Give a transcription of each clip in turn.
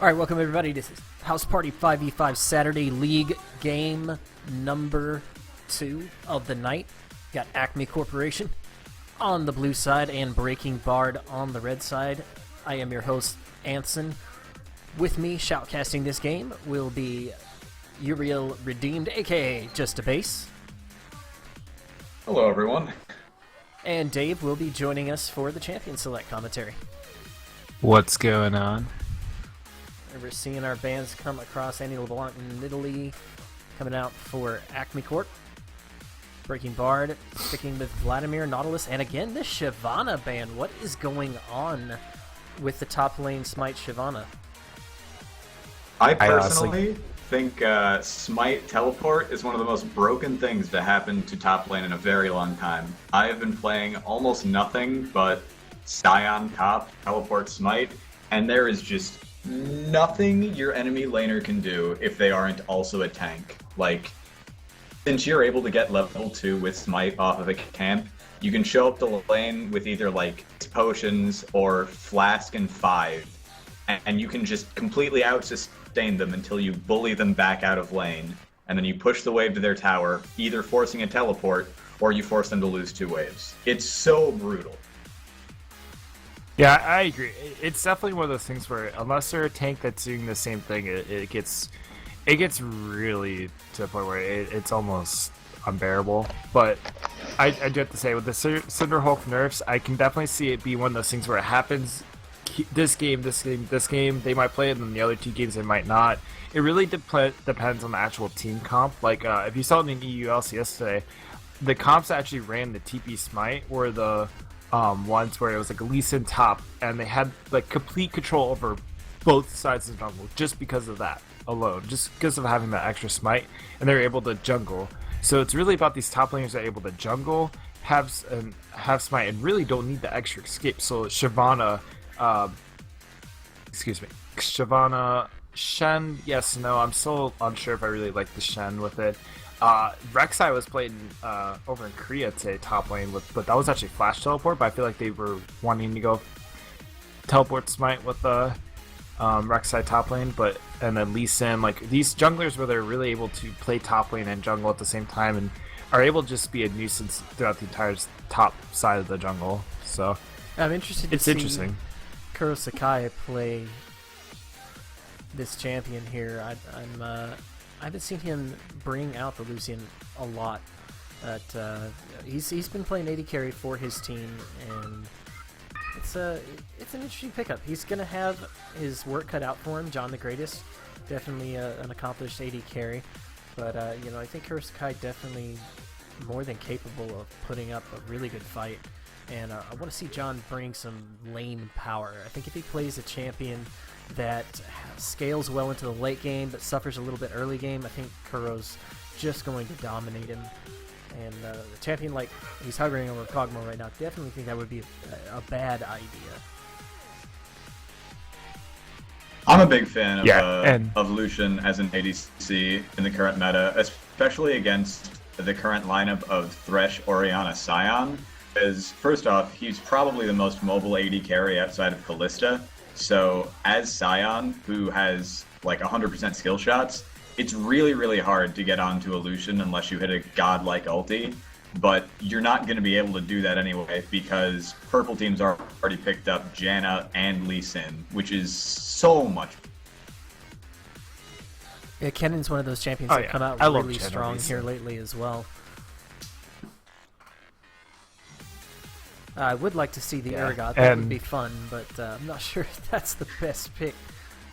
Alright, welcome everybody. This is House Party 5v5 Saturday League game number 2 of the night. Got ACME Corporation on the blue side and Breaking Bard on the red side. I am your host, Anson. With me, shoutcasting this game, will be Uriel Redeemed, aka Just a Base. Hello, everyone. And Dave will be joining us for the Champion Select commentary. What's going on? We're seeing our bands come across Andy LeBlanc in Italy, coming out for ACME Corp. Breaking Bard, sticking with Vladimir, Nautilus, and again, this Shyvana band. What is going on with the top lane Smite Shyvana? I personally think Smite Teleport is one of the most broken things to happen to top lane in a very long time. I have been playing almost nothing but Scion top, Teleport Smite, and there is just nothing your enemy laner can do if they aren't also a tank. Like, since you're able to get level 2 with Smite off of a camp, you can show up the lane with either like potions or Flask and 5, and you can just completely out-sustain them until you bully them back out of lane, and then you push the wave to their tower, either forcing a teleport or you force them to lose 2 waves. It's so brutal. Yeah, I agree. It's definitely one of those things where unless they're a tank that's doing the same thing, it gets really to the point where it's almost unbearable. But I do have to say, with the Cinderhulk nerfs, I can definitely see it be one of those things where it happens this game, they might play it, and then the other 2 games they might not. It really depends on the actual team comp. Like, if you saw it in EULC yesterday, the comps actually ran the TP Smite, or the ones where it was like a Lee Sin top, and they had like complete control over both sides of the jungle just because of that alone, just because of having that extra smite, and they're able to jungle. So it's really about these top laners that are able to jungle, have smite, and really don't need the extra escape. So Shyvana, Shen, yes, no, I'm still unsure if I really like the Shen with it. Rek'Sai was played over in Korea today, top lane, but that was actually flash teleport, but I feel like they were wanting to go teleport smite with the Rek'Sai top lane, and then Lee Sin, like these junglers where they're really able to play top lane and jungle at the same time, and are able to just be a nuisance throughout the entire top side of the jungle. So I'm interested to see Kuro Sakai play this champion here. I haven't seen him bring out the Lucian a lot, but he's been playing AD carry for his team, and it's an interesting pickup. He's gonna have his work cut out for him. John the Greatest, definitely an accomplished AD carry, but I think Kurosakai definitely more than capable of putting up a really good fight, and I want to see John bring some lane power. I think if he plays a champion that scales well into the late game but suffers a little bit early game, I think Kuro's just going to dominate him. And the champion like he's hovering over Kog'Maw right now, definitely think that would be a bad idea. I'm a big fan of Lucian as an ADC in the current meta, especially against the current lineup of Thresh, Orianna, Scion. Because first off, he's probably the most mobile AD carry outside of Kalista. So as Scion, who has like 100% skill shots, it's really, really hard to get onto a Lucian unless you hit a godlike ulti. But you're not going to be able to do that anyway because purple teams are already picked up Janna and Lee Sin, which is so much. Yeah, Kennen's one of those champions that come out really strong here lately as well. I would like to see the Urgot. That would be fun, but I'm not sure if that's the best pick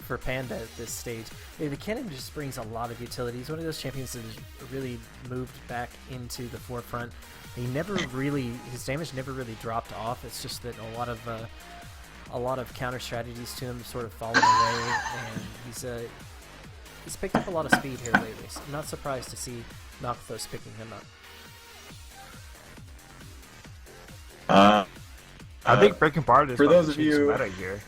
for Panda at this stage. Yeah, the Kennen just brings a lot of utility. He's one of those champions that has really moved back into the forefront. His damage never really dropped off. It's just that a lot of counter strategies to him sort of fallen away, and he's picked up a lot of speed here lately. So I'm not surprised to see Nocthos picking him up. I think Breaking Bard is for those of you meta here.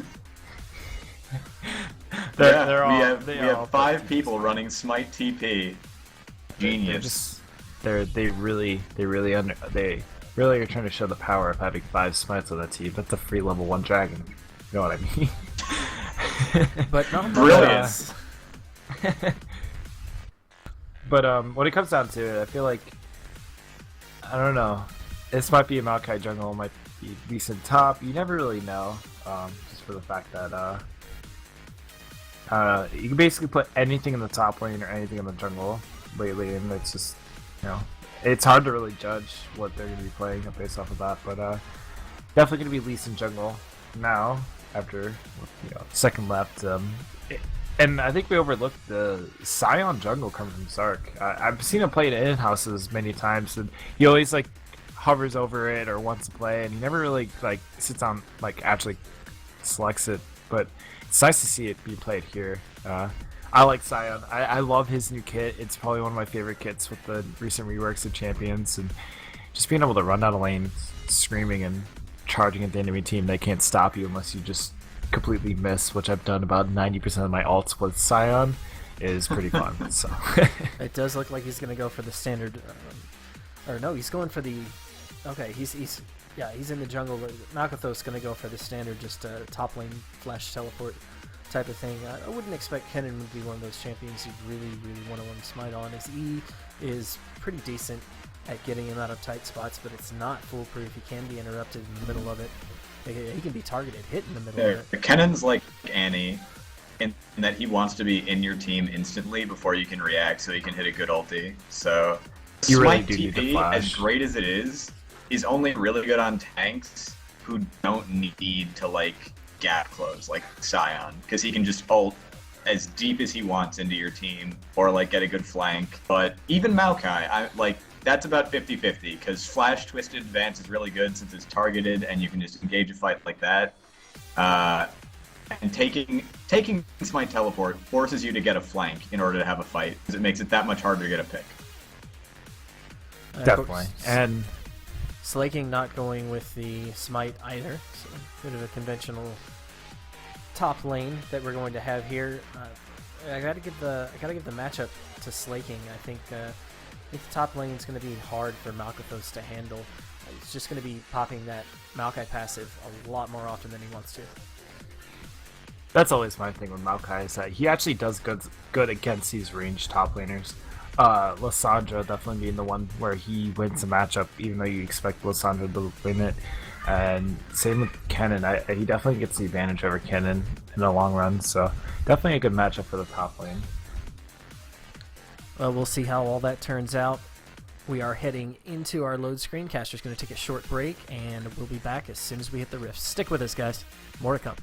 we have 5 people running Smite TP. Genius. They really are trying to show the power of having 5 smites on that team. That's a free level 1 dragon. You know what I mean? but not brilliant. But when it comes down to it, I feel like I don't know. This might be a Maokai jungle, might be decent top. You never really know, just for the fact that you can basically put anything in the top lane or anything in the jungle lately, and it's just it's hard to really judge what they're going to be playing based off of that. But definitely going to be Lee Sin jungle now after second left. And I think we overlooked the Scion jungle coming from Zark. I've seen him play it in houses many times, and he always like hovers over it or wants to play, and he never really like sits on actually selects it. But it's nice to see it be played here. I like Scion. I love his new kit. It's probably one of my favorite kits with the recent reworks of Champions, and just being able to run down a lane, screaming and charging at the enemy team. They can't stop you unless you just completely miss, which I've done about 90% of my ults with Scion, is pretty fun. So it does look like he's going to go for the standard, or no, he's going for the. Okay, he's in the jungle. Malkathos going to go for the standard, just top lane flash teleport type of thing. I wouldn't expect Kennen would be one of those champions you'd really want to run Smite on. His E is pretty decent at getting him out of tight spots, but it's not foolproof. He can be interrupted in the middle of it. He can be targeted, hit in the middle of it. Kennen's like Annie, in that he wants to be in your team instantly before you can react, so he can hit a good ulti. So you really Smite do need to TP, flash. as great as it is only really good on tanks who don't need to like gap close, like Scion, because he can just ult as deep as he wants into your team, or like get a good flank. But even Maokai, that's about 50-50, because Flash Twisted Advance is really good since it's targeted and you can just engage a fight like that. And taking Smite Teleport forces you to get a flank in order to have a fight, because it makes it that much harder to get a pick. Definitely. And Slaking not going with the Smite either, so bit of a conventional top lane that we're going to have here. I gotta give the matchup to Slaking. I think the top lane is going to be hard for Malkathos to handle. He's just going to be popping that Maokai passive a lot more often than he wants to. That's always my thing with Maokai, is that he actually does good against these ranged top laners. Lissandra definitely being the one where he wins the matchup, even though you expect Lissandra to win it. And same with Kennen. He definitely gets the advantage over Kennen in the long run, so definitely a good matchup for the top lane. Well, we'll see how all that turns out. We are heading into our load screen. Caster's going to take a short break, and we'll be back as soon as we hit the rifts. Stick with us, guys. More to come.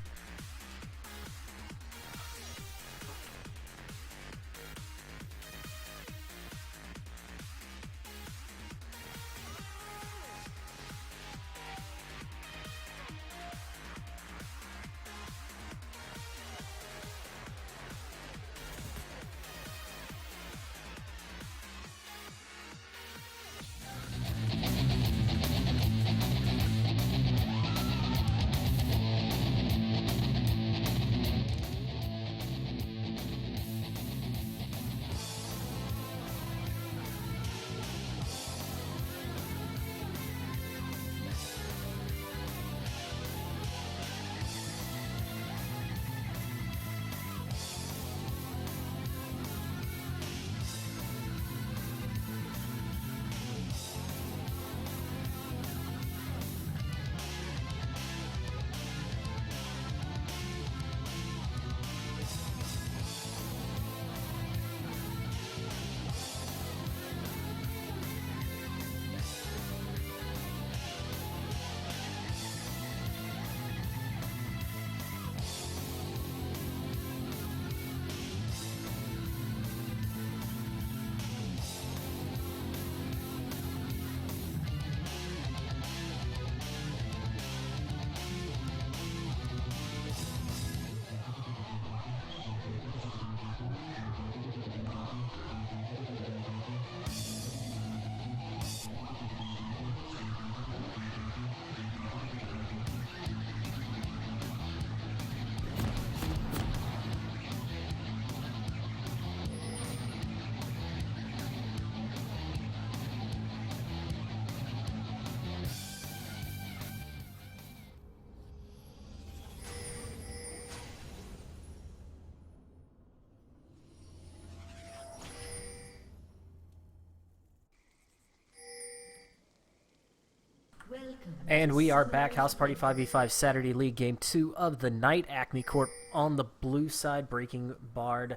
And we are back. House Party 5v5 Saturday League Game 2 of the night. ACME Corp on the blue side, breaking Bard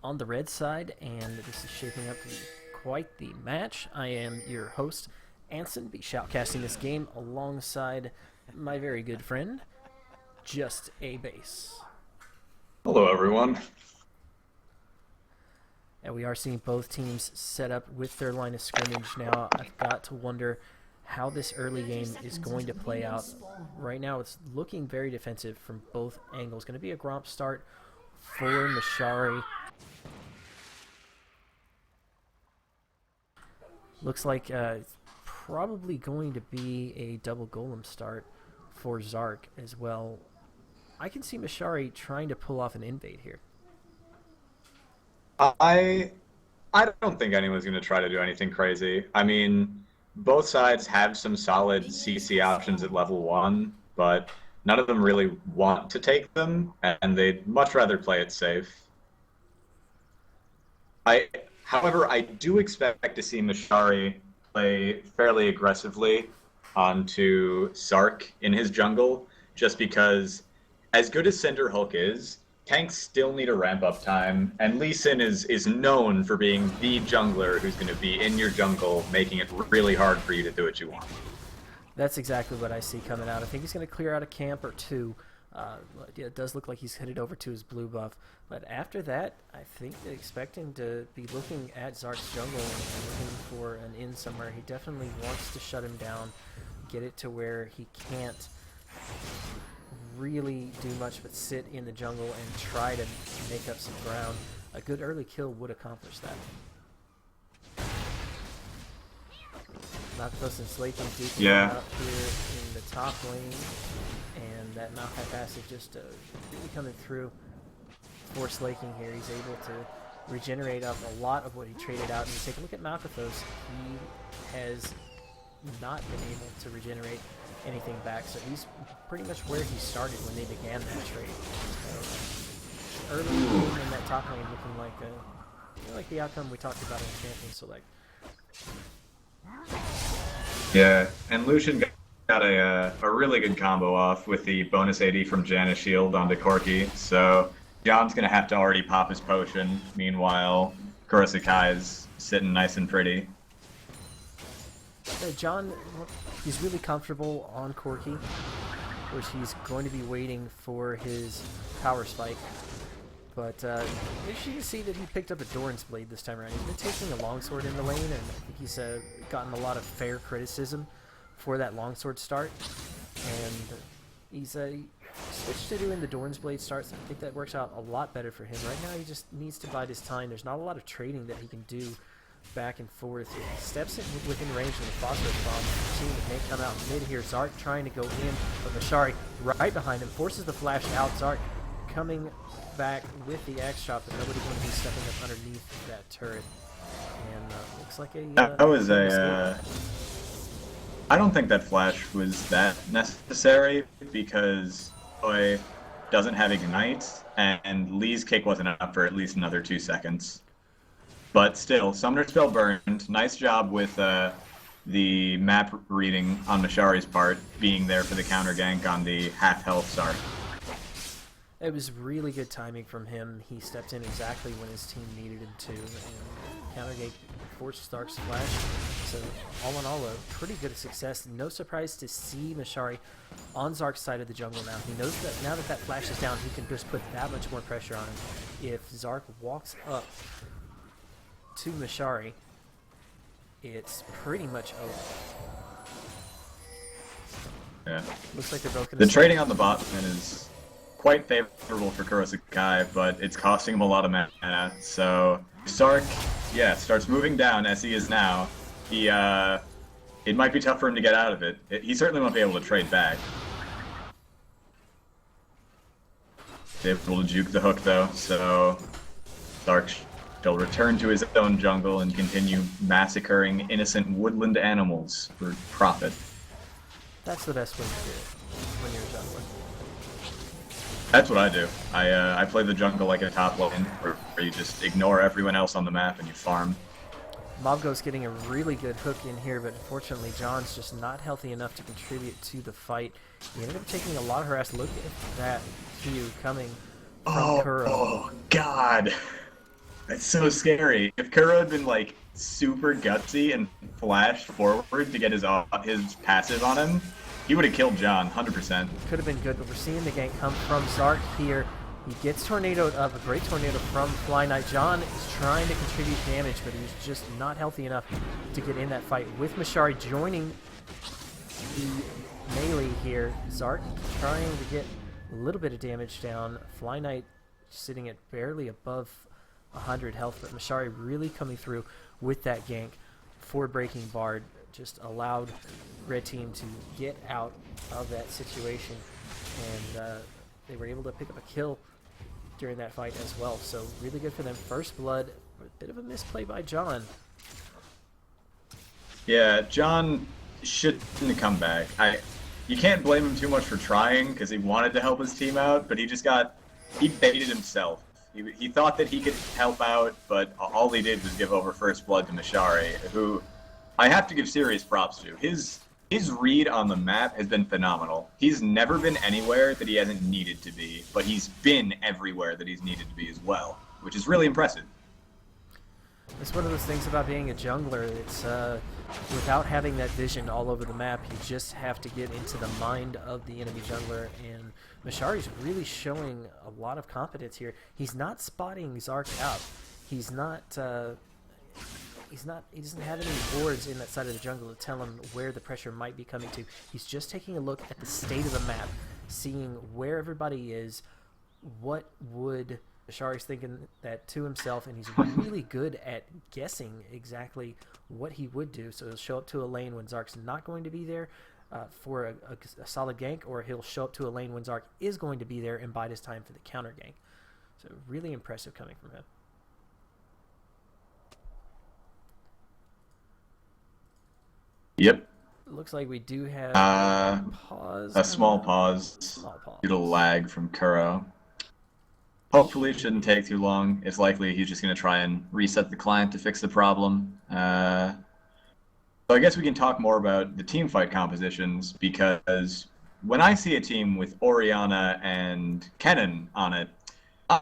on the red side. And this is shaping up to be quite the match. I am your host, Anson. Be shoutcasting this game alongside my very good friend, Just a Base. Hello, everyone. And we are seeing both teams set up with their line of scrimmage now. I've got to wonder how this early game is going to play out. Right now it's looking very defensive from both angles. Going to be a Gromp start for Mashari. Looks like it's probably going to be a double golem start for Zark as well. I can see Mashari trying to pull off an invade here. I don't think anyone's going to try to do anything crazy. I mean, both sides have some solid CC options at level 1, but none of them really want to take them, and they'd much rather play it safe. However, I do expect to see Mashari play fairly aggressively onto Zark in his jungle, just because as good as Cinder Hulk is, tanks still need a ramp-up time, and Lee Sin is known for being the jungler who's going to be in your jungle, making it really hard for you to do what you want. That's exactly what I see coming out. I think he's going to clear out a camp or two. It does look like he's headed over to his blue buff. But after that, I think they expect him to be looking at Zark's jungle and looking for an in somewhere. He definitely wants to shut him down, get it to where he can't really do much but sit in the jungle and try to make up some ground. A good early kill would accomplish that. Malkathos and Slaking duking out here in the top lane, and that Malphite passive just really coming through for Slaking here. He's able to regenerate up a lot of what he traded out. And you take a look at Malkathos, he has not been able to regenerate anything back, so he's pretty much where he started when they began that trade. So early game in that top lane looking like the outcome we talked about in Champion Select. Yeah, and Lucian got a really good combo off with the bonus AD from Janna's shield onto Corki, so John's going to have to already pop his potion. Meanwhile, Kurosakai is sitting nice and pretty. John, he's really comfortable on Corki, which he's going to be waiting for his power spike. But as you can see that he picked up a Doran's Blade this time around. He's been taking a longsword in the lane, and I think he's gotten a lot of fair criticism for that longsword start. And he's switched to doing the Doran's Blade starts. I think that works out a lot better for him. Right now he just needs to bide his time. There's not a lot of trading that he can do back and forth. If he steps in within range of the phosphorus bomb, the team may come out mid here. Zark trying to go in, but Mashari right behind him forces the flash out. Zark coming back with the axe shot, but nobody going to be stepping up underneath that turret. And looks like that was I don't think that flash was that necessary because Boy doesn't have Ignite, and Lee's kick wasn't enough for at least another 2 seconds. But still, Summoner Spell burned. Nice job with the map reading on Mashari's part, being there for the counter gank on the half-health Zark. It was really good timing from him. He stepped in exactly when his team needed him to, and counter gank forced Zark's flash. So all in all, a pretty good success. No surprise to see Mashari on Zark's side of the jungle now. He knows that now that that flash is down, he can just put that much more pressure on him. If Zark walks up to Mashari, it's pretty much over. Yeah. Looks like they're both going to. The trading on the bot lane is quite favorable for Kurosakai, but it's costing him a lot of mana. So Zark, starts moving down as he is now. It might be tough for him to get out of it. He certainly won't be able to trade back. Able to juke the hook though, so Zark shall return to his own jungle and continue massacring innocent woodland animals for profit. That's the best way to do it when you're a jungler. That's what I do. I play the jungle like a top lane, where you just ignore everyone else on the map and you farm. Mobgo's getting a really good hook in here, but unfortunately John's just not healthy enough to contribute to the fight. He ended up taking a lot of harass. Look at that Q coming from Kuro. Oh, God. That's so scary. If Kuro had been, like, super gutsy and flashed forward to get his passive on him, he would have killed John, 100%. Could have been good, but we're seeing the gank come from Zark here. He gets tornadoed up, a great tornado from Fly Knight. John is trying to contribute damage, but he's just not healthy enough to get in that fight. With Mashari joining the melee here, Zark trying to get a little bit of damage down. Fly Knight sitting at barely above 100 health, but Mashari really coming through with that gank. Forward breaking Bard just allowed Red Team to get out of that situation, and they were able to pick up a kill during that fight as well. So really good for them. First blood, a bit of a misplay by John. Yeah, John shouldn't have come back. You can't blame him too much for trying, because he wanted to help his team out, but he baited himself. He thought that he could help out, but all he did was give over first blood to Mashari, who I have to give serious props to. His read on the map has been phenomenal. He's never been anywhere that he hasn't needed to be, but he's been everywhere that he's needed to be as well, which is really impressive. It's one of those things about being a jungler. It's without having that vision all over the map, you just have to get into the mind of the enemy jungler, and Mashari's really showing a lot of competence here. He's not spotting Zark out. He doesn't have any boards in that side of the jungle to tell him where the pressure might be coming to. He's just taking a look at the state of the map, seeing where everybody is, what would... Mashari's thinking that to himself, and he's really good at guessing exactly what he would do. So he'll show up to a lane when Zark's not going to be there for a solid gank, or he'll show up to a lane when Zark is going to be there and bide his time for the counter gank. So really impressive coming from him. Yep. Looks like we do have a pause. A small pause due to lag from Kuro. Hopefully it shouldn't take too long. It's likely he's just going to try and reset the client to fix the problem. So I guess we can talk more about the team fight compositions, because when I see a team with Orianna and Kennen on it,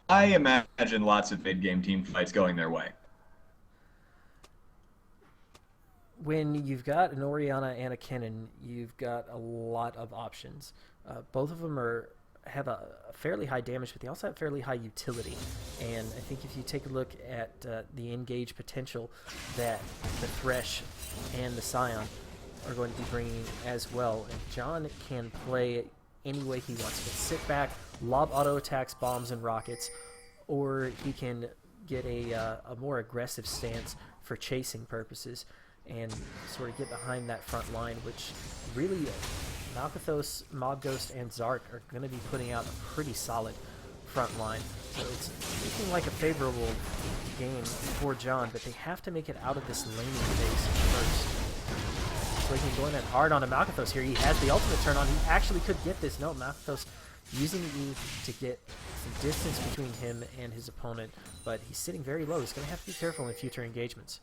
I imagine lots of mid-game team fights going their way. When you've got an Orianna and a Kennen, you've got a lot of options. Both of them have a fairly high damage, but they also have fairly high utility. And I think if you take a look at the engage potential that the Thresh and the Scion are going to be bringing as well, and John can play any way he wants. He can sit back, lob auto attacks, bombs, and rockets, or he can get a more aggressive stance for chasing purposes and sort of get behind that front line, which really Malkathos, Mobghost, and Zark are going to be putting out a pretty solid front line. So it's looking like a favorable game for John, but they have to make it out of this laning phase first. So he can go in and hard on a Malkathos here. He has the ultimate turn on. He actually could get this. No, Malkathos using the E to get some distance between him and his opponent, but he's sitting very low. He's going to have to be careful in future engagements.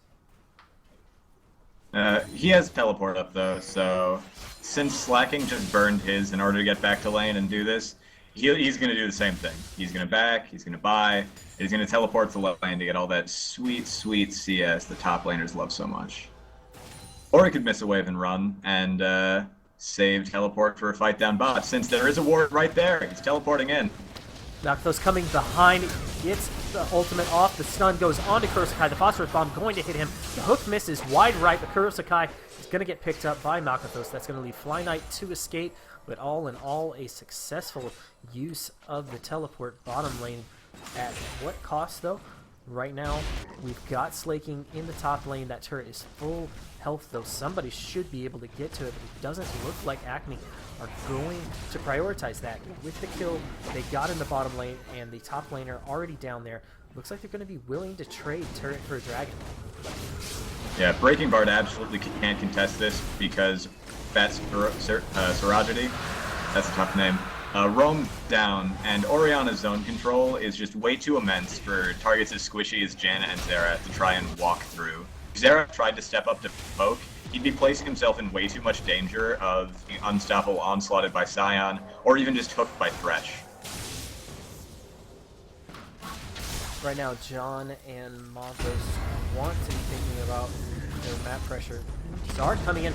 He has teleport up though, so since Slacking just burned his in order to get back to lane and do this, he's going to do the same thing. He's going to back, he's going to buy, he's going to teleport to lane to get all that sweet, sweet CS the top laners love so much. Or he could miss a wave and run and save teleport for a fight down bot, since there is a ward right there. He's teleporting in. Nocto's coming behind, gets the ultimate off, the stun goes on to Kurosakai, the phosphorus bomb going to hit him, the hook misses wide right, but Kurosakai is going to get picked up by Malkathos. That's going to leave Fly Knight to escape, but all in all, a successful use of the teleport bottom lane. At what cost, though? Right now, we've got Slaking in the top lane. That turret is full health, though. Somebody should be able to get to it, but it doesn't look like ACME are going to prioritize that. With the kill they got in the bottom lane and the top laner already down there, looks like they're going to be willing to trade turret for a dragon. Yeah, Breaking Bard absolutely can't contest this because that's Serajity. That's a tough name. Roam down, and Orianna's zone control is just way too immense for targets as squishy as Janna and Xerath to try and walk through. Xerath tried to step up to poke, he'd be placing himself in way too much danger of being unstoppable onslaughted by Scion, or even just hooked by Thresh. Right now, John and Montos want to be thinking about their map pressure. Zard coming in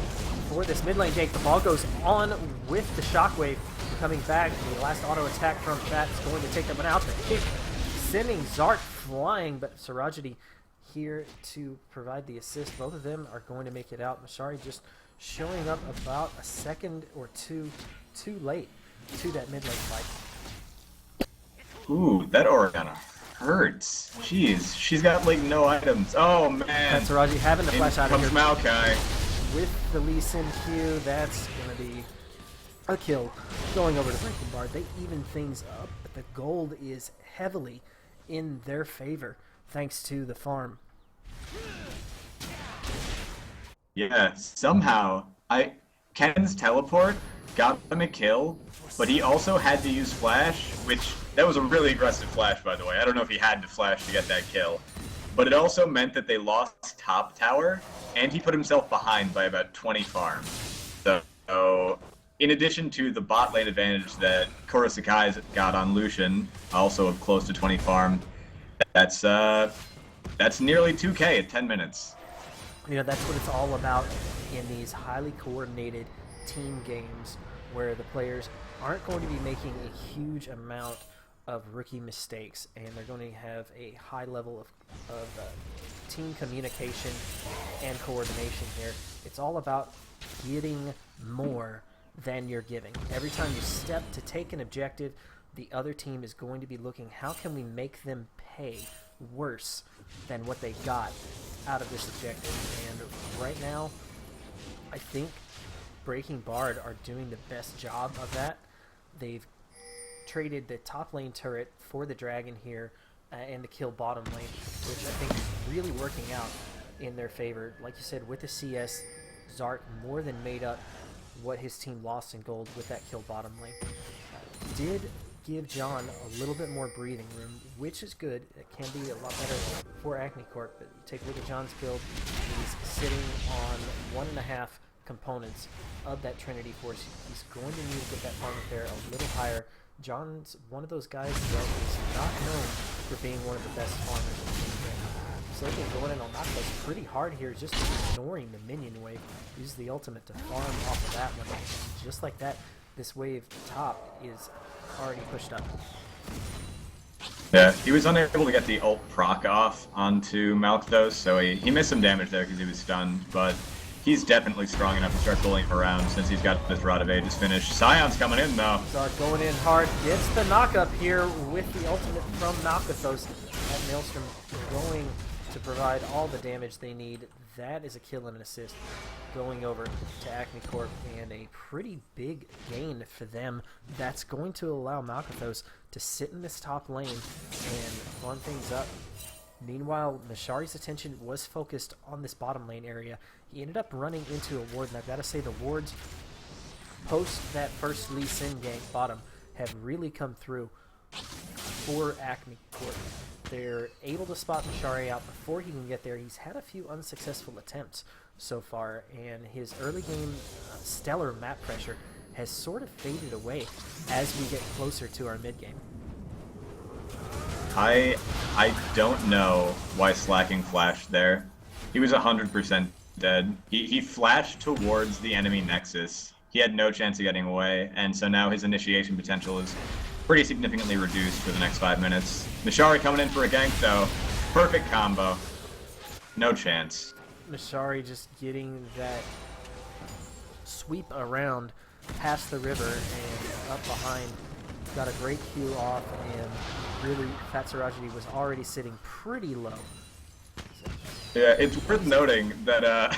for this mid lane gank. The ball goes on with the shockwave coming back. The last auto attack from Chat is going to take that one out. The kick sending Zard flying, but Sarajity here to provide the assist. Both of them are going to make it out. Mashari just showing up about a second or two too late to that mid lane fight. Ooh, that Oriana hurts. Jeez, she's got like no items. Oh man. That's Raji having the flash out of here. Comes Maokai. With the Lee Sin Q, that's going to be a kill. Going over to Breaking Bard, they even things up, but the gold is heavily in their favor thanks to the farm. Yeah, somehow Ken's teleport got him a kill, but he also had to use flash, which that was a really aggressive flash, by the way. I don't know if he had to flash to get that kill, but it also meant that they lost top tower, and he put himself behind by about 20 farms. So in addition to the bot lane advantage that Kurosakai's got on Lucian, also close to 20 farm, that's nearly 2K at 10 minutes. You know, that's what it's all about in these highly coordinated team games where the players aren't going to be making a huge amount of rookie mistakes, and they're going to have a high level of team communication and coordination here. It's all about getting more than you're giving. Every time you step to take an objective, the other team is going to be looking, how can we make them pay worse than what they got out of this objective? And right now, I think Breaking Bard are doing the best job of that. They've traded the top lane turret for the dragon here and the kill bottom lane, which I think is really working out in their favor. Like you said, with the CS, Zark more than made up what his team lost in gold with that kill bottom lane. Did give John a little bit more breathing room, which is good. It can be a lot better for ACME Corp, but you take a look at John's build, he's sitting on 1.5 components of that Trinity Force. He's going to need to get that farm there a little higher. John's one of those guys that is not known for being one of the best farmers in the game. So they're going in on Knockback pretty hard here, just ignoring the minion wave. Uses the ultimate to farm off of that one. And just like that, this wave top is already pushed up. Yeah, he was unable to get the ult proc off onto Malkthos, so he missed some damage there because he was stunned, but he's definitely strong enough to start bullying around since he's got this Rod of Ages finished. Scion's coming in though. Zark going in hard, gets the knock up here with the ultimate from Malkthos. That Maelstrom going to provide all the damage they need. That is a kill and an assist going over to ACME Corp, and a pretty big gain for them. That's going to allow Malkthos to sit in this top lane and farm things up. Meanwhile, Mashari's attention was focused on this bottom lane area. He ended up running into a ward, and I've got to say the wards post that first Lee Sin gank bottom have really come through for ACME Corp. They're able to spot Mashari out before he can get there. He's had a few unsuccessful attempts so far, and his early game stellar map pressure has sort of faded away as we get closer to our mid game. I don't know why Slacking flashed there. He was 100% dead. He flashed towards the enemy Nexus. He had no chance of getting away, and so now his initiation potential is pretty significantly reduced for the next 5 minutes. Mashari coming in for a gank though. Perfect combo. No chance. Mashari just getting that sweep around past the river and up behind. Got a great Q off, and really Fat Sarajity was already sitting pretty low. Yeah, it's worth noting that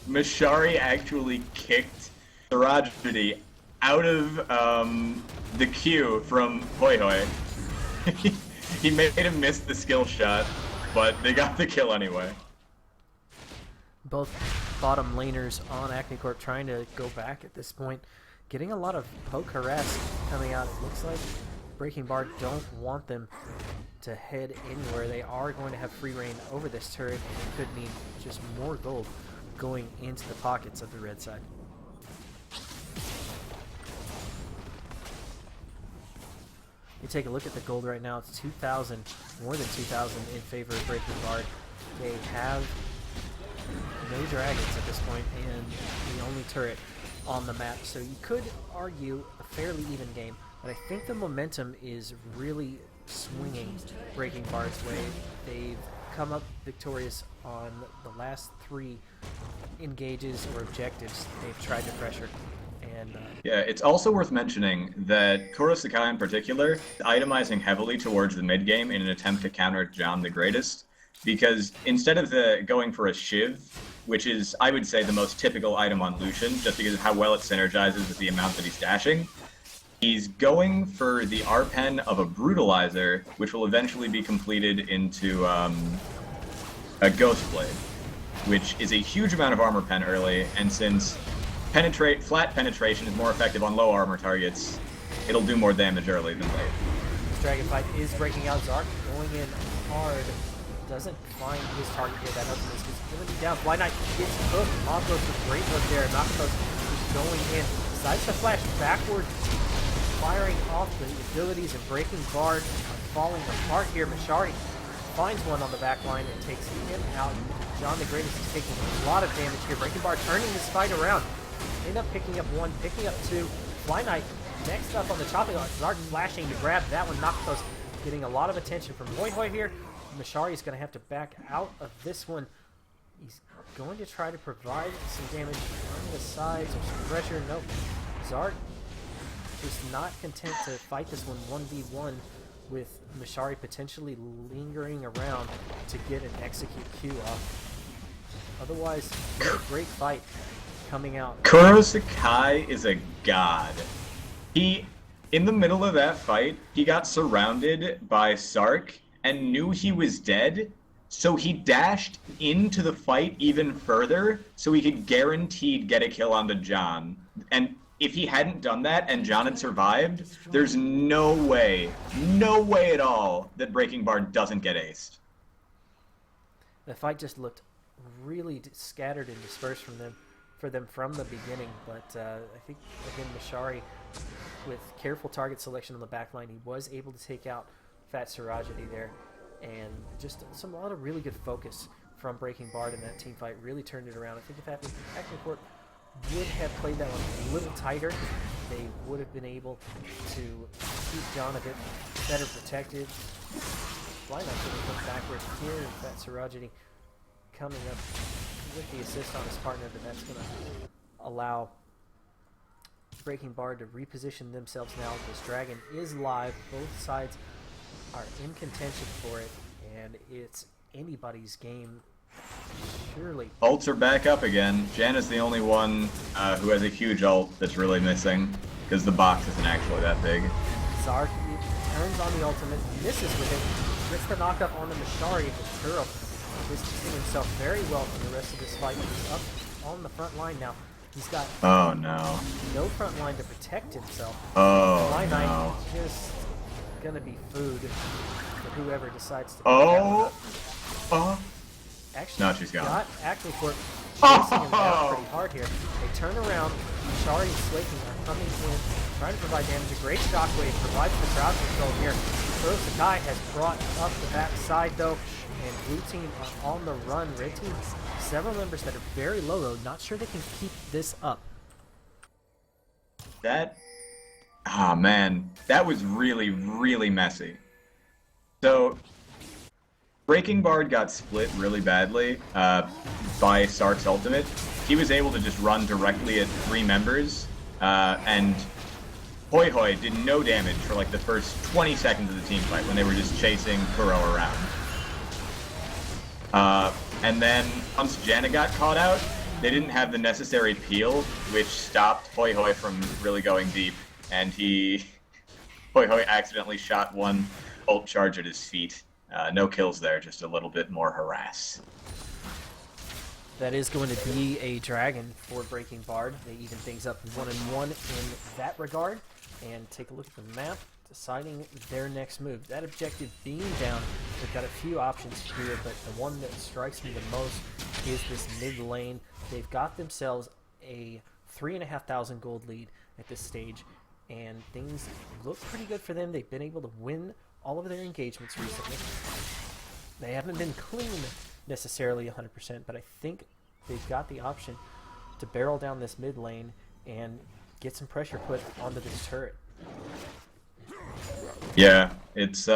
Mashari actually kicked Sarajity out of the queue from Hoi Hoi. He made him miss the skill shot, but they got the kill anyway. Both bottom laners on ACME Corp trying to go back at this point. Getting a lot of poke harass coming out. It looks like Breaking Bard don't want them to head anywhere. They are going to have free reign over this turret, and it could mean just more gold going into the pockets of the red side. You take a look at the gold right now, it's 2,000, more than 2,000 in favor of Breaking Bard. They have no dragons at this point, and the only turret on the map, so you could argue a fairly even game, but I think the momentum is really swinging Breaking Bard's way. They've come up victorious on the last 3 engages or objectives they've tried to pressure. And, yeah, it's also worth mentioning that Kuro Sakai in particular, itemizing heavily towards the mid game in an attempt to counter John the Greatest, because instead of going for a Shiv, which is, I would say, the most typical item on Lucian, just because of how well it synergizes with the amount that he's dashing, he's going for the R-Pen of a Brutalizer, which will eventually be completed into a Ghostblade, which is a huge amount of armor pen early, and since flat penetration is more effective on low armor targets, it'll do more damage early than late. This dragon fight is breaking out. Zark going in hard. Doesn't find his target here. That ultimate is going to be down. Fly Knight gets hooked. Mothros with great hook there. Noctos is going in. Decides to flash backward, firing off the abilities of Breaking Bard. Falling apart here. Mashari finds one on the back line and takes him out. John the Greatest is taking a lot of damage here. Breaking Bard turning this fight around. End up picking up 1, picking up 2. Fly Knight next up on the chopping block. Zark flashing to grab that one. Noctos getting a lot of attention from Hoi Hoi here. Mashari is going to have to back out of this one. He's going to try to provide some damage on the sides or some pressure. Nope. Zark is not content to fight this one 1v1 with Mashari potentially lingering around to get an execute Q off. Otherwise, a great fight coming out. Kuro Sakai is a god. In the middle of that fight, he got surrounded by Sark and knew he was dead, so he dashed into the fight even further so he could guaranteed get a kill onto John. And if he hadn't done that and John had survived, there's no way at all that Breaking Bard doesn't get aced. The fight just looked really scattered and dispersed for them from the beginning, but I think, again, Mashari, with careful target selection on the backline, he was able to take out Fat Sirajadi there, and just a lot of really good focus from Breaking Bard in that team fight really turned it around. I think if ACME Corp would have played that one a little tighter, they would have been able to keep John a bit better protected. Fly Knight should have come backwards here, and Fat Sirajadi coming up with the assist on his partner, but that's going to allow Breaking Bard to reposition themselves now. This dragon is live. Both sides are in contention for it, and it's anybody's game, surely. Ults are back up again. Jan is the only one who has a huge ult that's really missing, because the box isn't actually that big. Zark turns on the ultimate, misses with it, gets the knockup on the Mashari, but Kuro distancing himself very well from the rest of this fight. He's up on the front line now. He's got no front line to protect himself. Fly Knight just gonna be food for whoever decides to actually, no, she's gone. ACME Corp chasing him down pretty hard here. They turn around. Shari and Slaking are coming in, trying to provide damage. A great shockwave provides the crowd control here. Kuro Sakai has brought up the back side though, and blue team are on the run. Red team, several members that are very low though. Not sure they can keep this up. Man, that was really, really messy. So, Breaking Bard got split really badly by Sark's ultimate. He was able to just run directly at 3 members, and Hoi Hoi did no damage for like the first 20 seconds of the team fight when they were just chasing Kuro around. And then once Janna got caught out, they didn't have the necessary peel, which stopped Hoi Hoi from really going deep, and Hoi Hoi accidentally shot one ult charge at his feet. No kills there, just a little bit more harass. That is going to be a dragon for Breaking Bard. They even things up 1-1 in that regard. And take a look at the map. deciding their next move. That objective being down, they've got a few options here, but the one that strikes me the most is this mid lane. They've got themselves a 3,500 gold lead at this stage, and things look pretty good for them. They've been able to win all of their engagements recently. They haven't been clean necessarily 100%, but I think they've got the option to barrel down this mid lane and get some pressure put onto this turret. Yeah, it's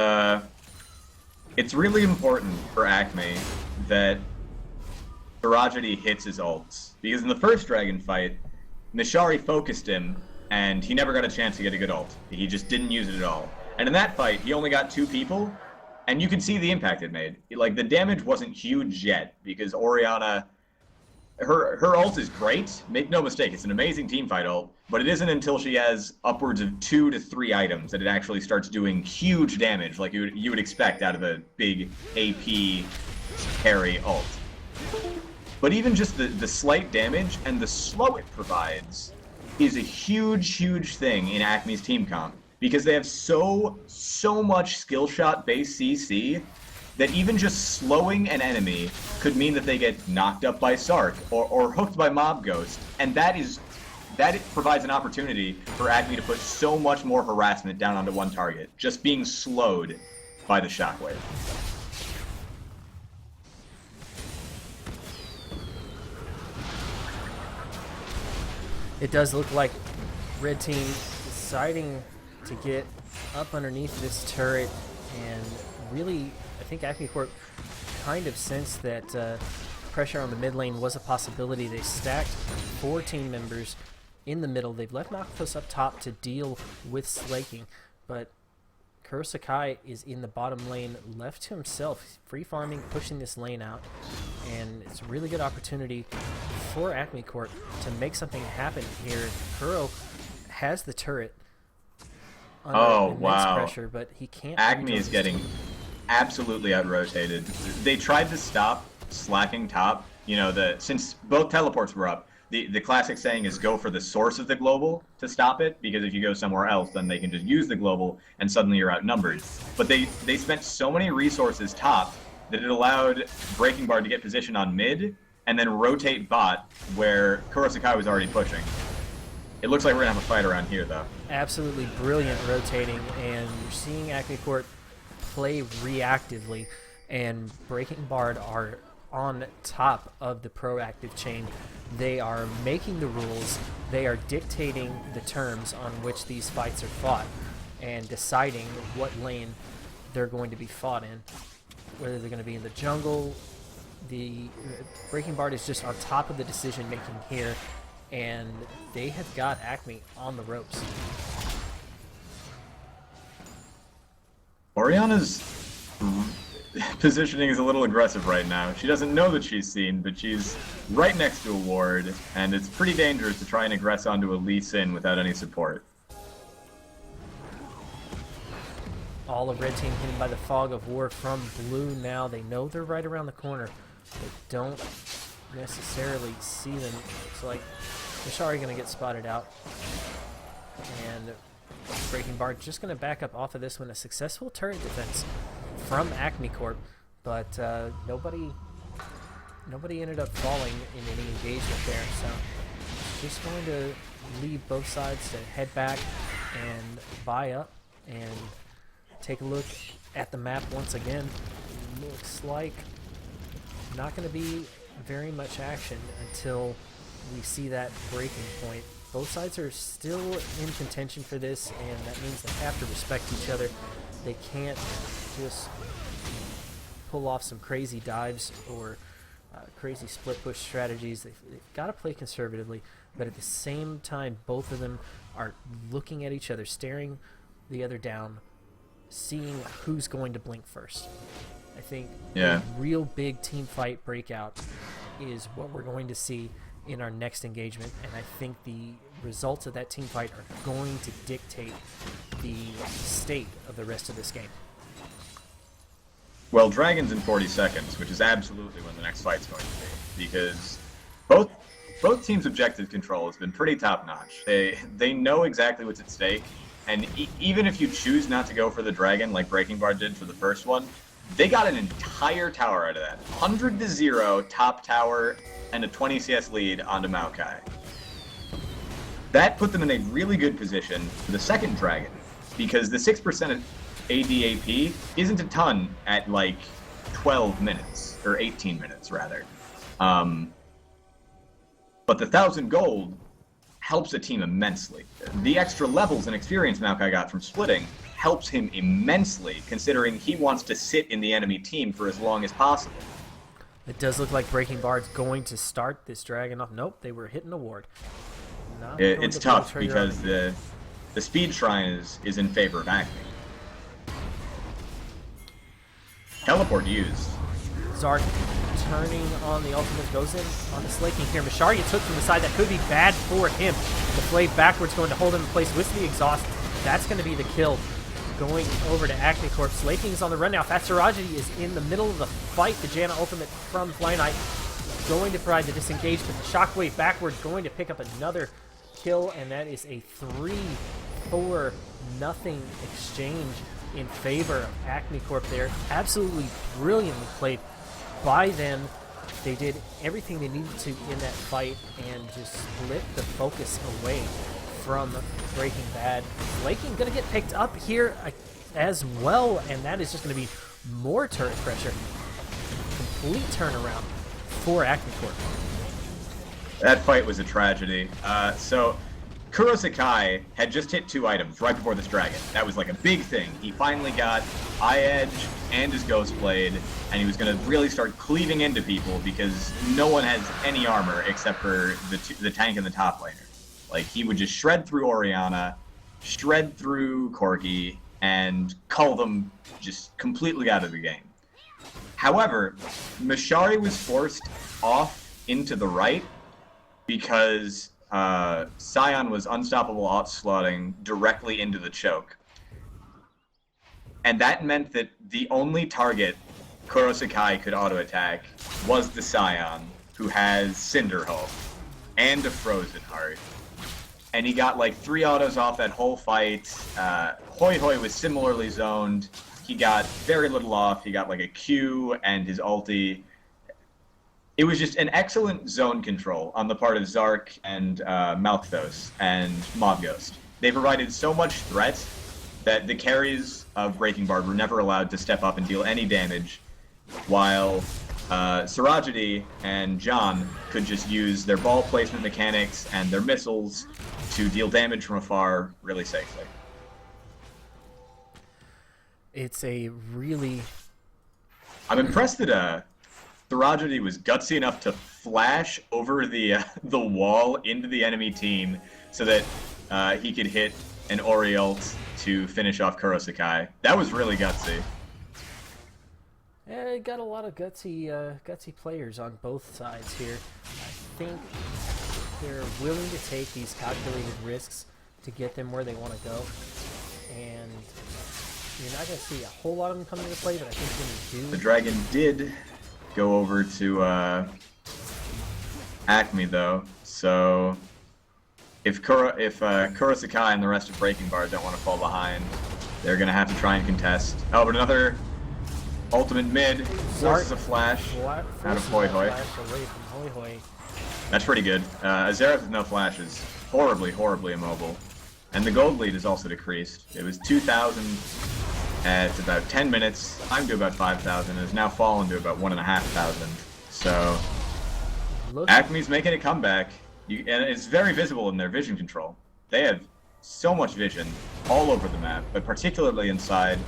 really important for ACME that Tragedy hits his ults, because in the first dragon fight, Mishari focused him, and he never got a chance to get a good ult. He just didn't use it at all. And in that fight, he only got 2 people, and you can see the impact it made. Like, the damage wasn't huge yet, because Orianna, her ult is great, make no mistake, it's an amazing teamfight ult, but it isn't until she has upwards of 2 to 3 items that it actually starts doing huge damage, like you would expect out of a big AP carry ult. But even just the slight damage and the slow it provides is a huge, huge thing in ACME's team comp, because they have so much skill shot based CC that even just slowing an enemy could mean that they get knocked up by Sark or hooked by Mob Ghost, and that provides an opportunity for ACME to put so much more harassment down onto one target, just being slowed by the shockwave. It does look like Red Team deciding to get up underneath this turret, and really, I think ACME Corp kind of sensed that pressure on the mid lane was a possibility. They stacked 4 team members in the middle. They've left Noctis up top to deal with slaking, but Kurosakai is in the bottom lane, left to himself, free farming, pushing this lane out, and it's a really good opportunity for ACME Corp to make something happen here. Kuro has the turret under immense pressure, but he can't. ACME is getting absolutely out-rotated. They tried to stop slacking top, since both teleports were up. The classic saying is go for the source of the global to stop it, because if you go somewhere else, then they can just use the global, and suddenly you're outnumbered. But they spent so many resources top that it allowed Breaking Bard to get position on mid, and then rotate bot, where Kurosakai was already pushing. It looks like we're going to have a fight around here, though. Absolutely brilliant rotating, and you're seeing ACME Corp play reactively, and Breaking Bard are on top of the proactive chain. They are making the rules, they are dictating the terms on which these fights are fought, and deciding what lane they're going to be fought in, whether they're going to be in the jungle. The Breaking Bard is just on top of the decision making here, and they have got ACME on the ropes. Orianna's positioning is a little aggressive right now. She doesn't know that she's seen, but she's right next to a ward, and it's pretty dangerous to try and aggress onto a Lee Sin without any support. All of Red Team hidden by the fog of war from blue now. They know they're right around the corner. They don't necessarily see them. Looks like Mishari going to get spotted out. And Breaking Bard just going to back up off of this one. A successful turret defense from ACME Corp, but nobody ended up falling in any engagement there. So just going to leave both sides to head back and buy up and take a look at the map once again. Looks like not going to be very much action until we see that breaking point. Both sides are still in contention for this, and that means they have to respect each other. They can't just pull off some crazy dives or crazy split push strategies. They've got to play conservatively, but at the same time, both of them are looking at each other, staring the other down, seeing who's going to blink first. I think a real big team fight breakout is what we're going to see in our next engagement, and I think the results of that team fight are going to dictate the state of the rest of this game. Well, Dragon's in 40 seconds, which is absolutely when the next fight's going to be, because both teams' objective control has been pretty top-notch. They know exactly what's at stake, And even if you choose not to go for the dragon like Breaking Bard did for the first one, they got an entire tower out of that. 100-0 top tower and a 20 CS lead onto Maokai. That put them in a really good position for the second dragon, because the 6% ADAP isn't a ton at like 12 minutes, or 18 minutes rather. But the 1,000 gold helps a team immensely. The extra levels and experience Maokai got from splitting helps him immensely, considering he wants to sit in the enemy team for as long as possible. It does look like Breaking Bard's going to start this dragon off. Nope, they were hitting a ward. It's tough because the speed shrine is in favor of ACME. Teleport used. Zark turning on the ultimate, goes in on the Slaking here. Mashari gets hooked from the side. That could be bad for him. The blade backwards going to hold him in place with the exhaust. That's going to be the kill. Going over to ACME Corp. Slaking is on the run now. Fat Sirajidi is in the middle of the fight. The Janna ultimate from Fly Knight going to provide the disengage, but the shockwave backwards going to pick up another kill, and that is a 3-4 nothing exchange in favor of ACME Corp there. Absolutely brilliantly played by them. They did everything they needed to in that fight and just split the focus away from Breaking Bad. Slaking gonna get picked up here as well, and that is just gonna be more turret pressure. Complete turnaround for ACME Corp. That fight was a tragedy. So Kuro Sakai had just hit 2 items right before this dragon. That was like a big thing. He finally got Eye Edge and his Ghost Blade, and he was going to really start cleaving into people because no one has any armor except for the tank and the top laner. Like, he would just shred through Orianna, shred through Corki, and cull them just completely out of the game. However, Mashari was forced off into the right because Sion was unstoppable slotting directly into the choke. And that meant that the only target Kuro Sakai could auto-attack was the Sion, who has Cinderhope and a Frozen Heart. And he got like 3 autos off that whole fight. Hoi Hoi was similarly zoned. He got very little off. He got like a Q and his ulti. It was just an excellent zone control on the part of Zark and Malthos and Mob Ghost. They provided so much threat that the carries of Breaking Bard were never allowed to step up and deal any damage, while Sirajidi and John could just use their ball placement mechanics and their missiles to deal damage from afar really safely. It's a really... I'm impressed that Sirajidi was gutsy enough to flash over the wall into the enemy team so that he could hit an Ori ult to finish off Kuro Sakai. That was really gutsy. Yeah, got a lot of gutsy players on both sides here. I think they're willing to take these calculated risks to get them where they want to go. And you're not going to see a whole lot of them come into play, but I think when you do... The dragon did go over to Acme, though, so if Kuro Sakai and the rest of Breaking Bard don't want to fall behind, they're going to have to try and contest. Oh, but another ultimate mid forces a flash out of Hoi Hoi. That's pretty good. Azerath with no flash is horribly, horribly immobile. And the gold lead is also decreased. It was 2,000 at about 10 minutes, time to about 5,000, and has now fallen to about 1,500. So, Acme's making a comeback, and it's very visible in their vision control. They have so much vision all over the map, but particularly inside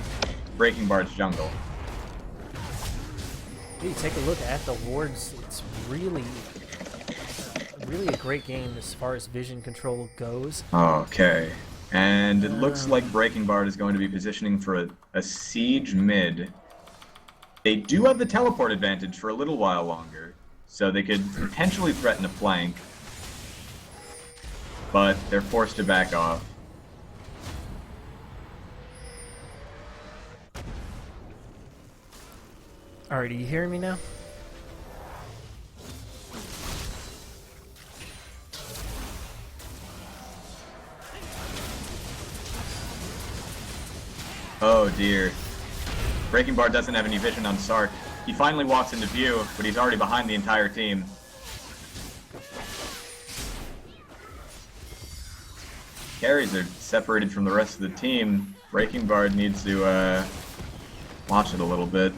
Breaking Bard's jungle. Hey, take a look at the wards. It's really a great game as far as vision control goes. Okay. And it looks like Breaking Bard is going to be positioning for a siege mid. They do have the teleport advantage for a little while longer, so they could potentially threaten a flank, but they're forced to back off. Alright, are you hearing me now? dear. Breaking Bar doesn't have any vision on Sark. He finally walks into view, but he's already behind the entire team. Carries are separated from the rest of the team. Breaking Bard needs to watch it a little bit.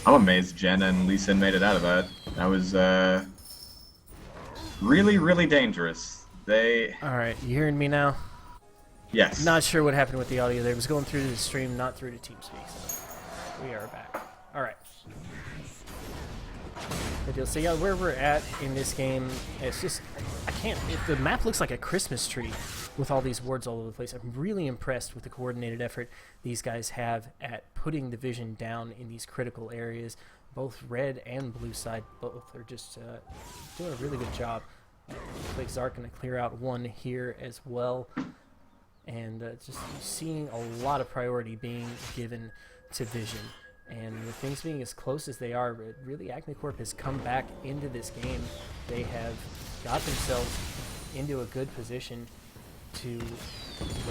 I'm amazed Jen and Lee Sin made it out of that. That was really, really dangerous. Alright, you hearing me now? Yes. Not sure what happened with the audio there. It was going through to the stream, not through to TeamSpeak. So we are back. Alright. Good deal. So yeah, where we're at in this game, it's just, the map looks like a Christmas tree with all these wards all over the place. I'm really impressed with the coordinated effort these guys have at putting the vision down in these critical areas. Both red and blue side, both are just doing a really good job. Looks like Zark going to clear out one here as well. And just seeing a lot of priority being given to vision. And with things being as close as they are, really ACME Corp has come back into this game. They have got themselves into a good position to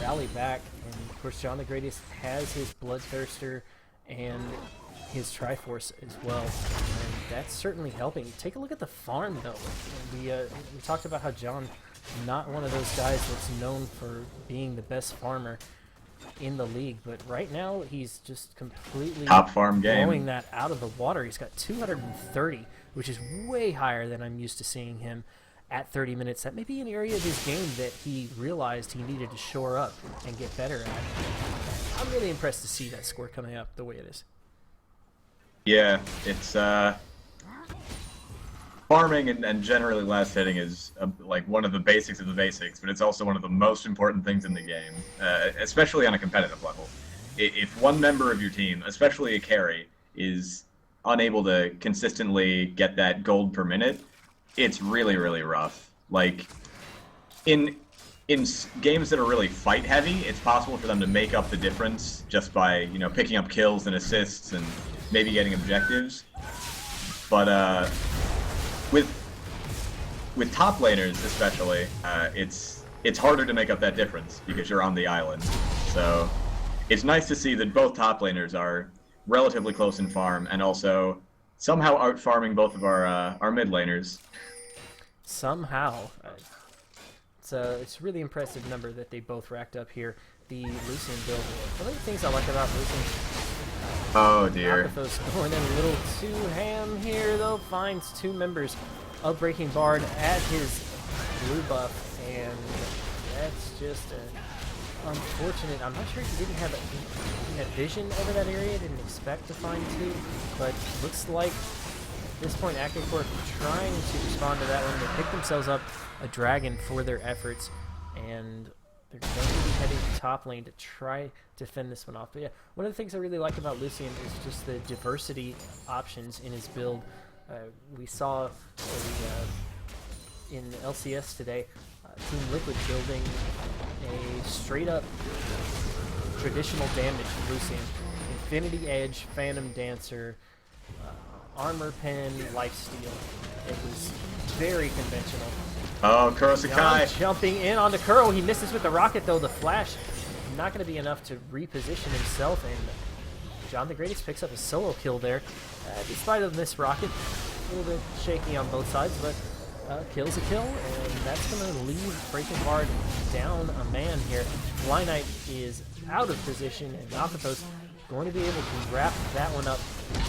rally back. And of course, John the Greatest has his Bloodthirster and his Triforce as well. And that's certainly helping. Take a look at the farm, though. We talked about how John, not one of those guys that's known for being the best farmer in the league, but right now he's just completely top farm game, blowing that out of the water. He's got 230, which is way higher than I'm used to seeing him at 30 minutes. That may be an area of his game that he realized he needed to shore up and get better at. I'm really impressed to see that score coming up the way it is. Yeah, it's farming and generally last hitting is like one of the basics of the basics, but it's also one of the most important things in the game, especially on a competitive level. If one member of your team, especially a carry, is unable to consistently get that gold per minute, it's really, really rough. Like, in games that are really fight heavy, it's possible for them to make up the difference just by, you know, picking up kills and assists and maybe getting objectives. But with top laners especially, it's harder to make up that difference because you're on the island. So it's nice to see that both top laners are relatively close in farm and also somehow out farming both of our mid laners. Somehow. It's a really impressive number that they both racked up here. The Lucian build. One of the things I like about Lucian, oh dear. Apothos going in a little too ham here, though. Finds two members of Breaking Bard at his blue buff, and that's just unfortunate. I'm not sure if he didn't have vision over that area. Didn't expect to find two, but looks like at this point ACME Corp trying to respond to that one. They picked themselves up a dragon for their efforts, and they're going to be heading to top lane to try to fend this one off. But yeah, one of the things I really like about Lucian is just the diversity options in his build. We saw in LCS today, Team Liquid building a straight-up traditional damage Lucian. Infinity Edge, Phantom Dancer, Armor Pen, Lifesteal. It was very conventional. Oh, Kuro Sakai. Jumping in onto Kuro. He misses with the rocket, though. The flash not going to be enough to reposition himself, and John the Greatest picks up a solo kill there. Despite of this rocket, a little bit shaky on both sides, but kill's a kill, and that's going to leave Breaking Bard down a man here. Fly Knight is out of position, and Apothos going to be able to wrap that one up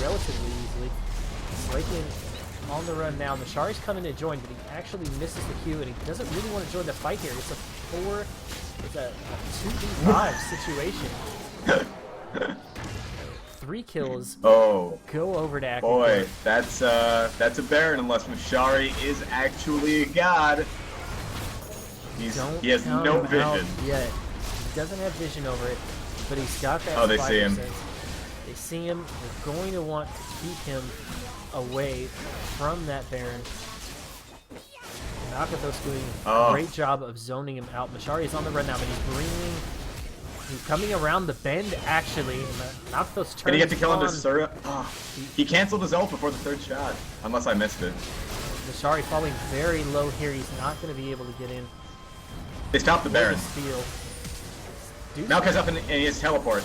relatively easily. Slaking on the run now. Mashari's coming to join, but he actually misses the Q, and he doesn't really want to join the fight here. It's a 2v5 situation. 3 kills. Oh, go over to ACME. Boy, that's a Baron unless Mashari is actually a god. He has no vision. Yeah, he doesn't have vision over it, but he's got that. Oh, they see him. They see him. They're going to want to keep him away from that Baron. Apothos doing a great job of zoning him out. Mashari is on the run now, but he's coming around the bend, actually. Apothos turns. Did he get to kill him to Sura? Oh. He canceled his ult before the third shot, unless I missed it. Mashari falling very low here. He's not going to be able to get in. They stopped the Baron. Steal. Maokai's up in his teleport.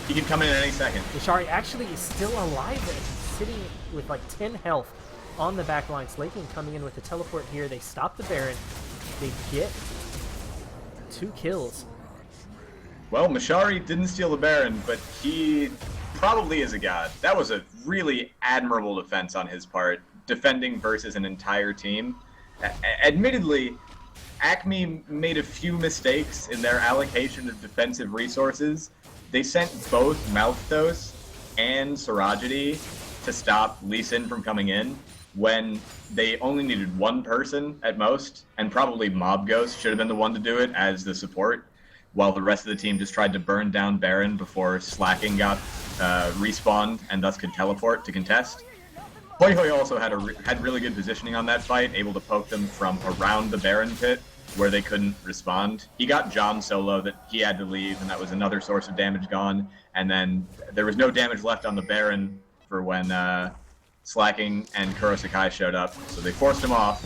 He can come in at any second. Mashari actually is still alive there. He's sitting with like 10 health on the back line. Slaking coming in with the teleport here. They stop the Baron. They get 2 kills. Well, Mashari didn't steal the Baron, but he probably is a god. That was a really admirable defense on his part, defending versus an entire team. Admittedly, ACME made a few mistakes in their allocation of defensive resources. They sent both Malthus and Sarajity to stop Lee Sin from coming in when they only needed one person at most, and probably Mob Ghost should have been the one to do it as the support, while the rest of the team just tried to burn down Baron before Slacking got respawned and thus could teleport to contest. Hoi Hoi also had really good positioning on that fight, able to poke them from around the Baron pit where they couldn't respond. He got John solo that he had to leave, and that was another source of damage gone. And then there was no damage left on the Baron for when Slacking and Kuro Sakai showed up, so they forced him off.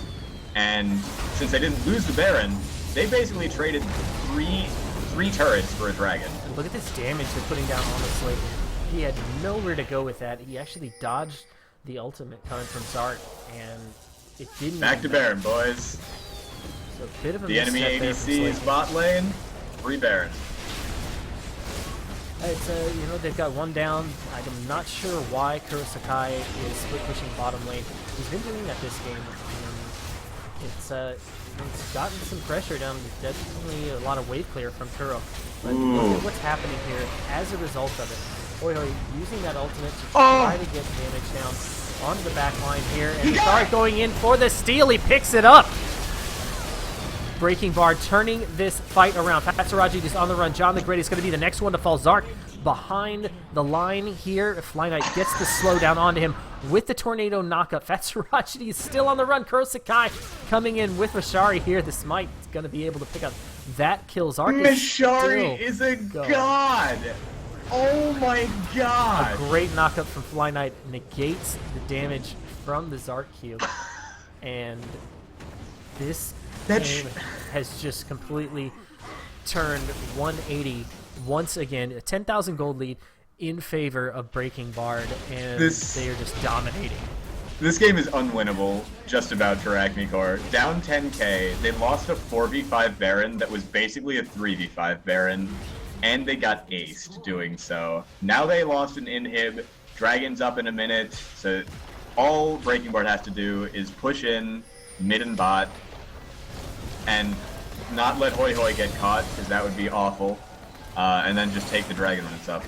And since they didn't lose the Baron, they basically traded three turrets for a dragon. And look at this damage they're putting down on the Slaker. He had nowhere to go with that. He actually dodged the ultimate coming from Zark, and it didn't. Back to Baron, boys. So a bit of a the enemy ADC is bot lane. 3 Barons. It's you know, they've got one down. I'm not sure why Kuro Sakai is split pushing bottom lane. He's been doing that this game. And it's gotten some pressure down. There's definitely a lot of wave clear from Kuro. But look at what's happening here as a result of it. Hoi Hoi using that ultimate to try to get damage down onto the back line here. And Zark going in for the steal. He picks it up. Breaking Bard turning this fight around. Patsaraji is on the run. John the Great is going to be the next one to fall. Zark behind the line here. If Fly Knight gets the slowdown onto him with the tornado knockup. Patsaraji is still on the run. Kuro Sakai coming in with Mashari here. The Smite is going to be able to pick up that kill. Zark Mashari is a god. Oh my god! A great knockup from Fly Knight negates the damage from the Zark Q. And this game has just completely turned 180 once again. A 10,000 gold lead in favor of Breaking Bard, and they are just dominating. This game is unwinnable, just about for ACME Corp. Down 10k, they lost a 4v5 Baron that was basically a 3v5 Baron, and they got aced doing so. Now they lost an inhib, Dragon's up in a minute, so all Breaking Bard has to do is push in mid and bot, and not let Hoi Hoi get caught, because that would be awful, and then just take the Dragon when it's up.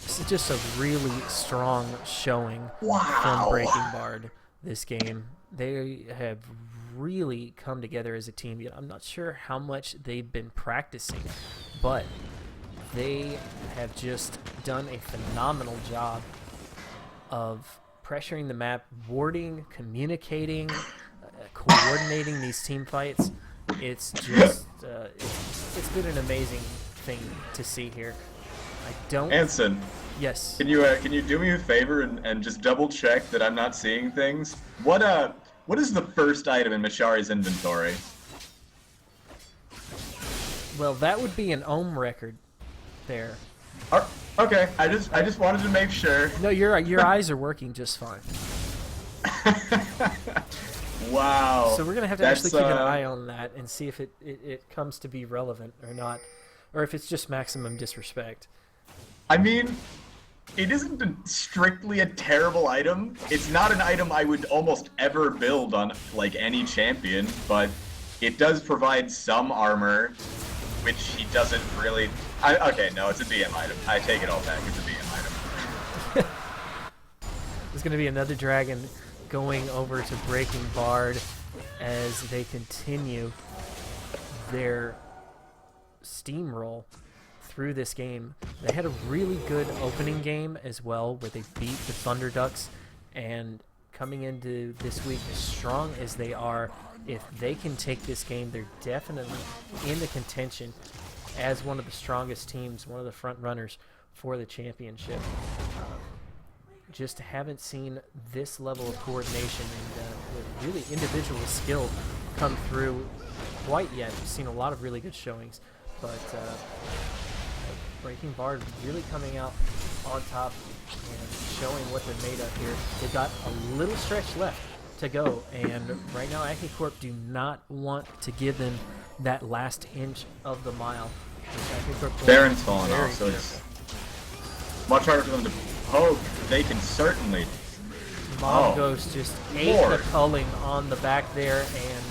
This is just a really strong showing from Breaking Bard this game. They have really come together as a team. Yet I'm not sure how much they've been practicing, but they have just done a phenomenal job of pressuring the map, warding, communicating, coordinating these team fights. It's just it's been an amazing thing to see here. I don't. Anson. Yes. Can you do me a favor and just double check that I'm not seeing things? What is the first item in Mashari's inventory? Well, that would be an ohm record there. Okay, I just wanted to make sure. No, your eyes are working just fine. Wow. So we're gonna have to actually keep an eye on that and see if it comes to be relevant or not, or if it's just maximum disrespect. I mean, it isn't strictly a terrible item. It's not an item I would almost ever build on like any champion, but it does provide some armor, which he doesn't really. Okay, no, it's a BM item. I take it all back. It's a BM item. There's going to be another dragon going over to Breaking Bard as they continue their steamroll through this game. They had a really good opening game as well, where they beat the Thunder Ducks, and coming into this week as strong as they are, if they can take this game, they're definitely in the contention as one of the strongest teams, one of the front runners for the championship. Just haven't seen this level of coordination and really individual skill come through quite yet. We've seen a lot of really good showings but Breaking Bard really coming out on top and showing what they're made of here. They've got a little stretch left to go, and right now ACME Corp do not want to give them that last inch of the mile. Baron's falling off, so it's much harder for them to poke. They can certainly. Mobghost just ate the culling on the back there, and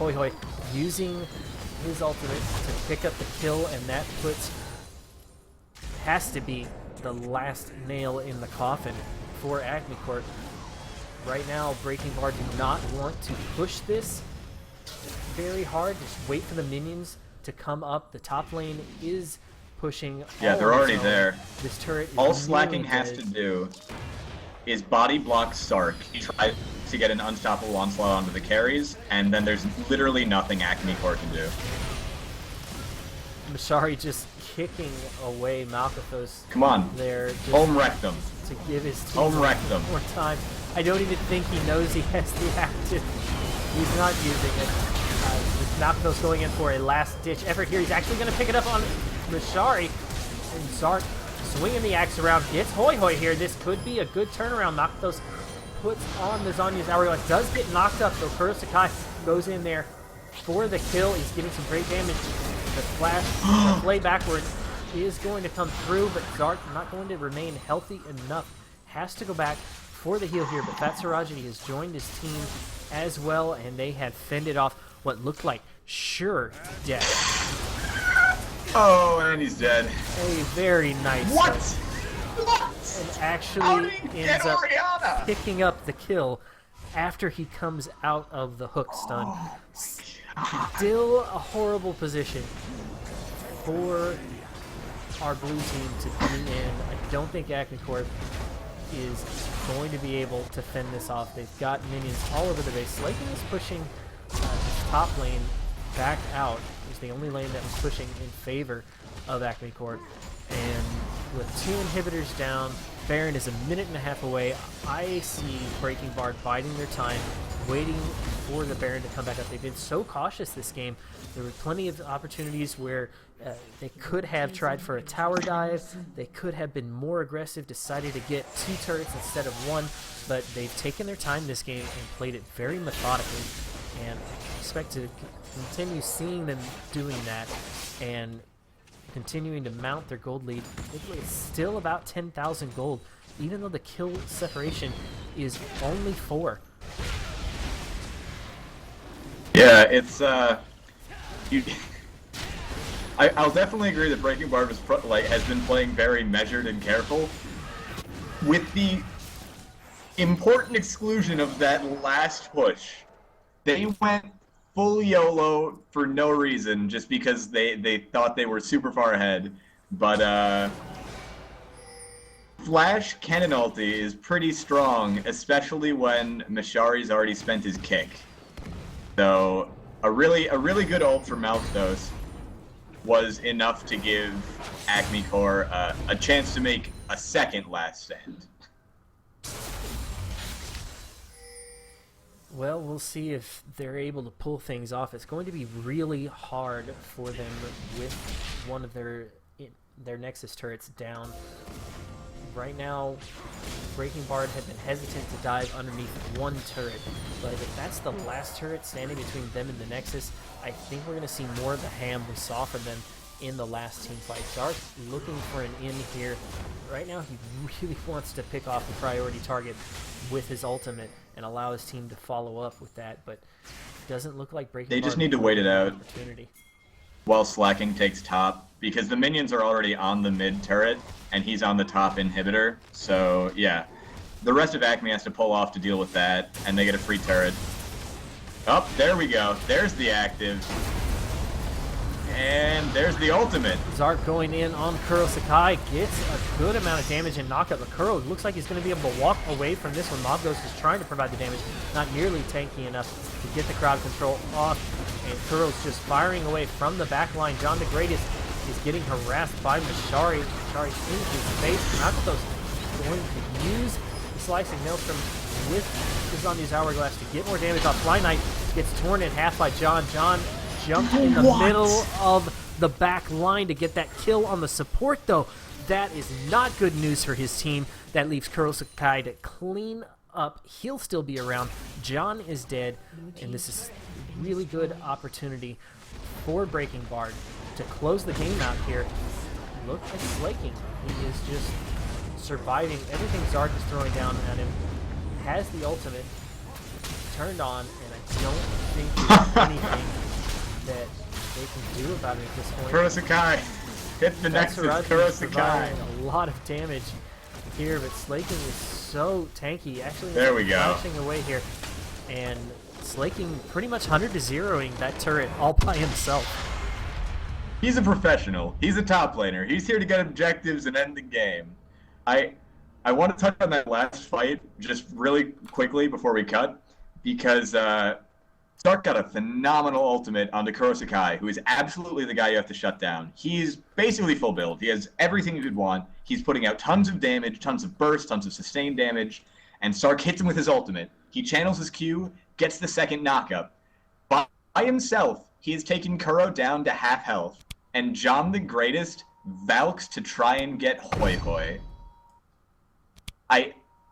Hoi Hoi using his ultimate to pick up the kill, and that has to be the last nail in the coffin for ACME Corp. Right now, Breaking Bard do not want to push this very hard. Just wait for the minions to come up. The top lane is pushing. Yeah, they're already there. This turret is all Slacking really has dead. to do is body block Sark. He tries to get an unstoppable onslaught onto the carries, and then there's literally nothing ACME Corp can do. Mashari just kicking away Malkathos. Come on, there. Home wreck them. To give his team Home wreck them. more time. I don't even think he knows he has the active. He's not using it. Malkathos going in for a last-ditch effort here. He's actually going to pick it up on Mashari. And Zark swinging the axe around. Gets Hoi Hoi here. This could be a good turnaround. Malkathos puts on the Zanya's hourglass. Does get knocked up, so Kuro Sakai goes in there for the kill. He's getting some great damage. The flash, the play backwards is going to come through, but Zark not going to remain healthy enough. Has to go back for the heal here, but Fatsarajity has joined his team as well, and they have fended off what looked like sure death. Oh, and he's dead. A very nice. What? And actually ends up Oriana? picking up the kill after he comes out of the hook stun. Still a horrible position for our blue team to be in. I don't think ACME Corp is going to be able to fend this off. They've got minions all over the base. Slaking is pushing this top lane back out. It was the only lane that was pushing in favor of ACME Corp. And with 2 inhibitors down, Baron is a minute and a half away. I see Breaking Bard biding their time, waiting for the Baron to come back up. They've been so cautious this game. There were plenty of opportunities where they could have tried for a tower dive. They could have been more aggressive, decided to get 2 turrets instead of 1, but they've taken their time this game and played it very methodically. And I expect to continue seeing them doing that and continuing to mount their gold lead. It's still about 10,000 gold, even though the kill separation is only 4. Yeah, it's I'll definitely agree that Breaking Bard was has been playing very measured and careful, with the important exclusion of that last push. They went full YOLO for no reason, just because they thought they were super far ahead. But Flash Cannon ulti is pretty strong, especially when Mashari's already spent his kick. So a really good ult for Malkathos was enough to give ACME Corp a chance to make a second last stand. Well, we'll see if they're able to pull things off. It's going to be really hard for them with one of their Nexus turrets down. Right now, Breaking Bard had been hesitant to dive underneath 1 turret, but if that's the last turret standing between them and the Nexus, I think we're going to see more of the ham we saw from them in the last team fight. Zark looking for an in here. Right now, he really wants to pick off the priority target with his ultimate and allow his team to follow up with that, but it doesn't look like Breaking Bard. They just need to wait it out opportunity while Slacking takes top, because the minions are already on the mid turret, and he's on the top inhibitor. So, yeah. The rest of ACME has to pull off to deal with that, and they get a free turret. Oh, there we go. There's the active. And there's the ultimate. Zark going in on Kuro Sakai, gets a good amount of damage and knockup, but Kuro looks like he's going to be able to walk away from this one. Mobghost is trying to provide the damage, not nearly tanky enough to get the crowd control off, and Kuro's just firing away from the back line. John the Greatest is getting harassed by Mashari. Mashari in his face. Malkathos going to use the Slicing Maelstrom with the Zanya's Hourglass to get more damage off. Fly Knight gets torn in half by John. John jumped in the middle of the back line to get that kill on the support, though. That is not good news for his team. That leaves Kurosakai to clean up. He'll still be around. John is dead, and this is a really good opportunity for Breaking Bard to close the game out here. Look at Slaking. He is just surviving everything Zark is throwing down at him. Has the ultimate turned on, and I don't think there's anything that they can do about it at this point. Kurosakai, hit the Nexus, Kurosakai. A lot of damage here, but Slaking is so tanky. Actually, there we go. Flashing away here, and Slaking pretty much 100-0ing that turret all by himself. He's a professional. He's a top laner. He's here to get objectives and end the game. I want to touch on that last fight just really quickly before we cut, because Stark got a phenomenal ultimate onto Kurosakai, who is absolutely the guy you have to shut down. He's basically full build. He has everything you could want. He's putting out tons of damage, tons of burst, tons of sustained damage, and Stark hits him with his ultimate. He channels his Q, gets the second knockup. By himself, he has taken Kuro down to half health, and John the Greatest valks to try and get Hoi Hoi.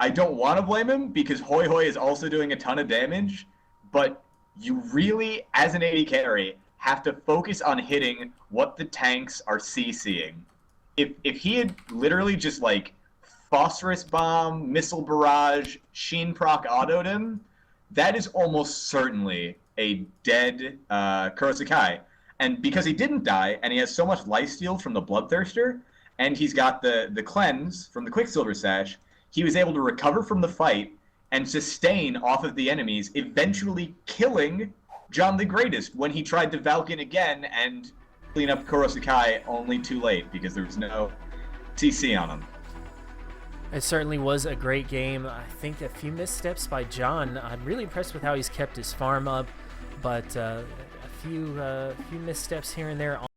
I don't want to blame him, because Hoi Hoi is also doing a ton of damage, but you really, as an AD carry, have to focus on hitting what the tanks are CCing. If he had literally just, like, Phosphorus Bomb, Missile Barrage, Sheen Proc autoed him, that is almost certainly a dead Kurosakai. And because he didn't die, and he has so much lifesteal from the Bloodthirster, and he's got the cleanse from the Quicksilver Sash, he was able to recover from the fight and sustain off of the enemies, eventually killing John the Greatest when he tried to Valken again and clean up Kurosakai, only too late because there was no CC on him. It certainly was a great game. I think a few missteps by John. I'm really impressed with how he's kept his farm up, but a few missteps here and there